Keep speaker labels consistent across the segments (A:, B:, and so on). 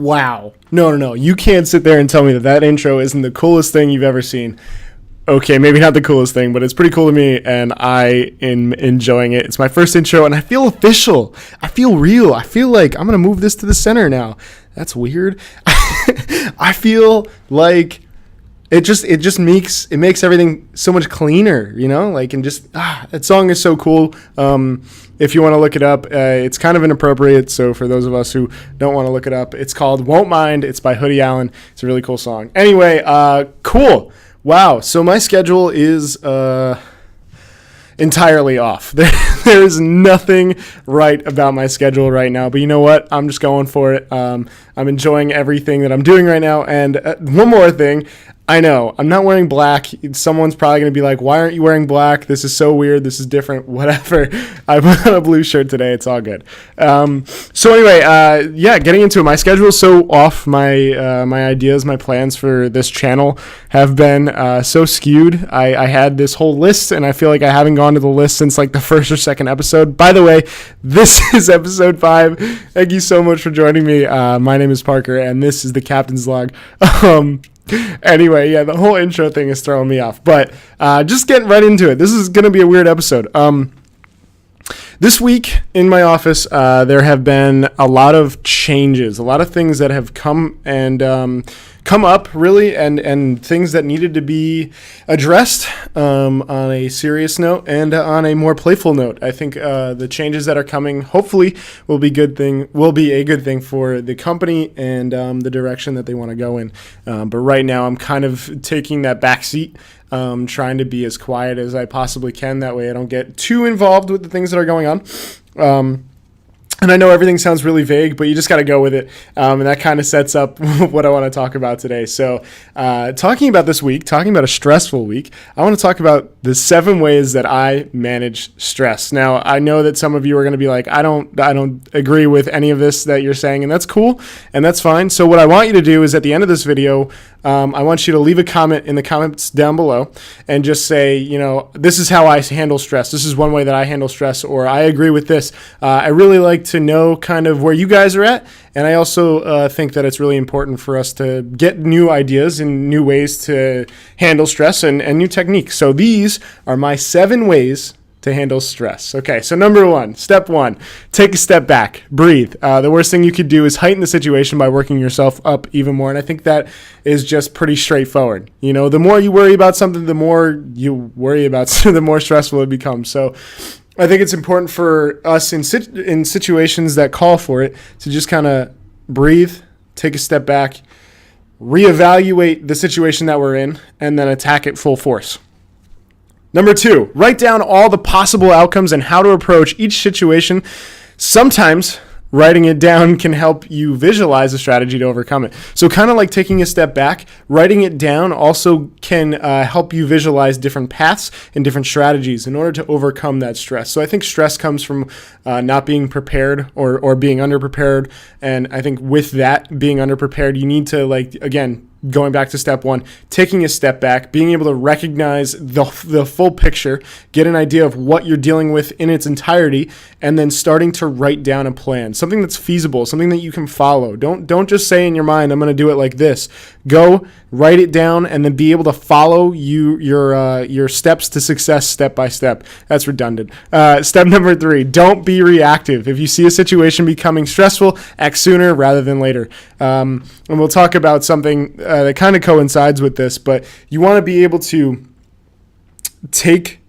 A: Wow. No. You can't sit there and tell me that intro isn't the coolest thing you've ever seen. Okay, maybe not the coolest thing, but it's pretty cool to me, and I am enjoying it. It's my first intro, and I feel official. I feel real. I feel like I'm going to move this to the center now. That's weird. I feel like it just makes everything so much cleaner, you know? Like, and just, that song is so cool. If you want to look it up, it's kind of inappropriate, so for those of us who don't want to look it up, it's called Won't Mind. It's by Hoodie Allen. It's a really cool song. Anyway, cool. Wow, so my schedule is entirely off. There's nothing right about my schedule right now, but you know what? I'm just going for it. I'm enjoying everything that I'm doing right now, and one more thing. I know, I'm not wearing black. Someone's probably going to be like, why aren't you wearing black? This is so weird. This is different. Whatever. I put on a blue shirt today. It's all good. So anyway, getting into it. My schedule is so off. My ideas, my plans for this channel have been so skewed. I had this whole list, and I feel like I haven't gone to the list since like the first or second episode. By the way, this is episode 5. Thank you so much for joining me. My name is Parker, and this is the Captain's Log. Anyway, the whole intro thing is throwing me off, but just getting right into it. This is going to be a weird episode. This week in my office, there have been a lot of changes, a lot of things that have come up really, and things that needed to be addressed on a serious note and on a more playful note. I think the changes that are coming hopefully will be a good thing for the company and the direction that they want to go in. But right now I'm kind of taking that back seat, trying to be as quiet as I possibly can. That way I don't get too involved with the things that are going on. And I know everything sounds really vague, but you just got to go with it. And that kind of sets up what I want to talk about today. So talking about this week, talking about a stressful week, I want to talk about the 7 ways that I manage stress. Now, I know that some of you are going to be like, I don't agree with any of this that you're saying, and that's cool, and that's fine. So what I want you to do is at the end of this video, I want you to leave a comment in the comments down below and just say, this is how I handle stress. This is one way that I handle stress, or I agree with this. I really like to know kind of where you guys are at, and I also think that it's really important for us to get new ideas and new ways to handle stress and new techniques. So these are my 7 ways to handle stress. Okay, so step 1, take a step back, breathe. The worst thing you could do is heighten the situation by working yourself up even more, and I think that is just pretty straightforward. The more you worry about something, the more the more stressful it becomes. So I think it's important for us in situations that call for it to just kind of breathe, take a step back, reevaluate the situation that we're in, and then attack it full force. Number 2, write down all the possible outcomes and how to approach each situation. Sometimes writing it down can help you visualize a strategy to overcome it. So kind of like taking a step back, writing it down also can help you visualize different paths and different strategies in order to overcome that stress. So I think stress comes from not being prepared or being underprepared. And I think with that, being underprepared, you need to, again, going back to step 1, taking a step back, being able to recognize the full picture, get an idea of what you're dealing with in its entirety, and then starting to write down a plan, something that's feasible, something that you can follow. Don't just say in your mind, I'm going to do it like this. Go write it down and then be able to follow your steps to success step by step. That's redundant. Step number 3, don't be reactive. If you see a situation becoming stressful, act sooner rather than later. And we'll talk about something that kind of coincides with this, but you want to be able to take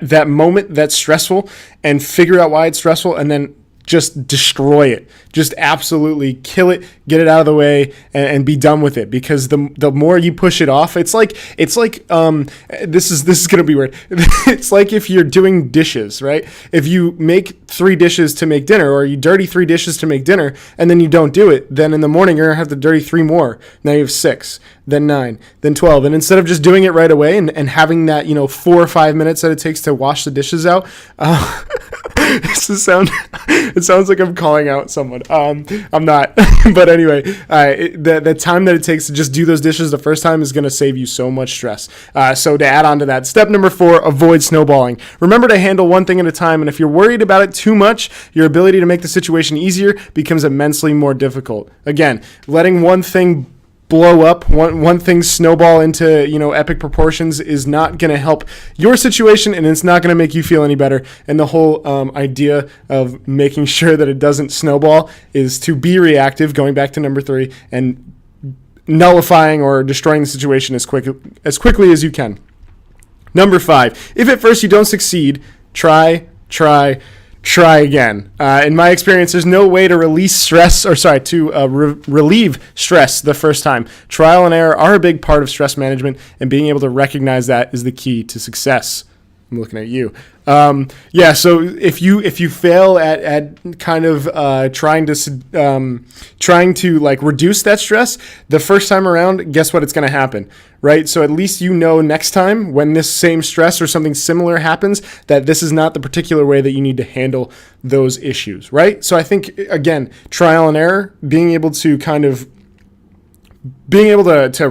A: that moment that's stressful and figure out why it's stressful and then just destroy it. Just absolutely kill it, get it out of the way, and be done with it. Because the more you push it off, it's like this is gonna be weird. It's like if you're doing dishes, right? If you make 3 dishes to make dinner, or you dirty 3 dishes to make dinner, and then you don't do it, then in the morning you're gonna have to dirty 3 more. Now you have 6, then 9, then 12, and instead of just doing it right away and having that 4 or 5 minutes that it takes to wash the dishes out, this It sounds like I'm calling out someone. I'm not. But anyway, the time that it takes to just do those dishes the first time is going to save you so much stress. So to add on to that, step number 4, avoid snowballing. Remember to handle one thing at a time, and if you're worried about it too much, your ability to make the situation easier becomes immensely more difficult. Again, letting one thing blow up, one thing snowball into epic proportions is not going to help your situation, and it's not going to make you feel any better. And the whole idea of making sure that it doesn't snowball is to be reactive, going back to number 3, and nullifying or destroying the situation as quickly as you can. Number 5, if at first you don't succeed, try again. In my experience, there's no way to relieve stress the first time. Trial and error are a big part of stress management, and being able to recognize that is the key to success. I'm looking at you. So if you fail at kind of trying to like reduce that stress the first time around, guess what? It's going to happen, right? So at least next time when this same stress or something similar happens, that this is not the particular way that you need to handle those issues, right? So I think, again, trial and error, being able to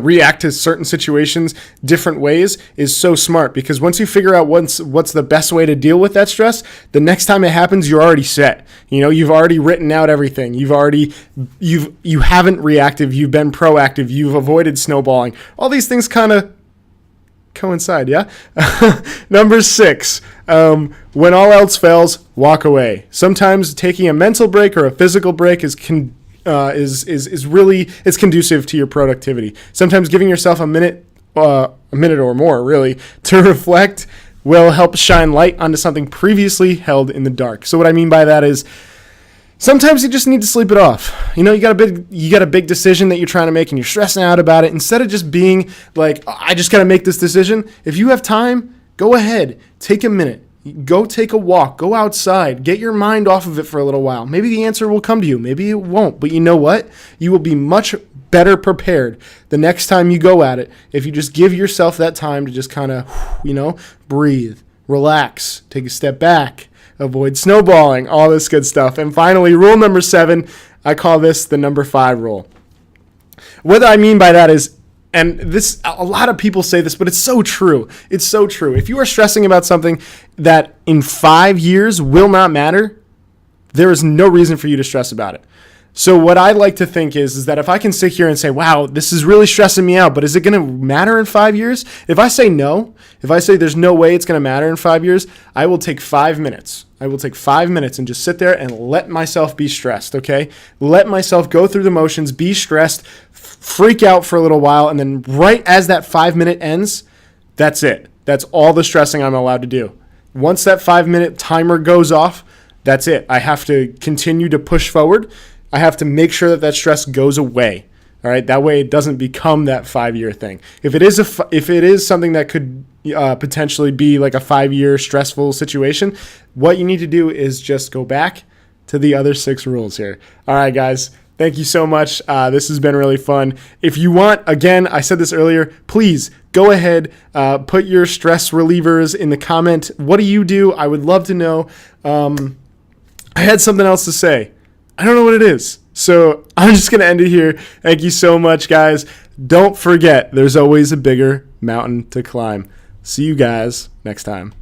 A: react to certain situations different ways is so smart, because once you figure out what's the best way to deal with that stress, the next time it happens, you're already set. You've already written out everything. You haven't reactive. You've been proactive. You've avoided snowballing. All these things kind of coincide, yeah? Number 6, when all else fails, walk away. Sometimes taking a mental break or a physical break is really, it's conducive to your productivity. Sometimes giving yourself a minute or more really to reflect will help shine light onto something previously held in the dark. So what I mean by that is sometimes you just need to sleep it off. You got a big decision that you're trying to make and you're stressing out about it. Instead of just being like, I just got to make this decision. If you have time, go ahead, take a minute. Go take a walk, go outside, get your mind off of it for a little while. Maybe the answer will come to you, maybe it won't, but you know what? You will be much better prepared the next time you go at it if you just give yourself that time to just kind of, breathe, relax, take a step back, avoid snowballing, all this good stuff. And finally, rule number 7, I call this the number 5 rule. What I mean by that is, and this, a lot of people say this, but it's so true. It's so true. If you are stressing about something that in 5 years will not matter, there is no reason for you to stress about it. So what I like to think is that if I can sit here and say, wow, this is really stressing me out, but is it going to matter in 5 years? If I say no, if I say there's no way it's going to matter in 5 years, I will take 5 minutes. I will take 5 minutes and just sit there and let myself be stressed, okay? Let myself go through the motions, be stressed, freak out for a little while, and then right as that 5 minute ends, that's it. That's all the stressing I'm allowed to do. Once that 5 minute timer goes off, that's it. I have to continue to push forward. I have to make sure that stress goes away. All right, that way it doesn't become that 5-year thing. If it is something that could potentially be like a 5-year stressful situation, what you need to do is just go back to the other 6 rules here. All right, guys. Thank you so much. This has been really fun. If you want, again, I said this earlier, please go ahead, put your stress relievers in the comment. What do you do? I would love to know. I had something else to say. I don't know what it is. So I'm just going to end it here. Thank you so much, guys. Don't forget, there's always a bigger mountain to climb. See you guys next time.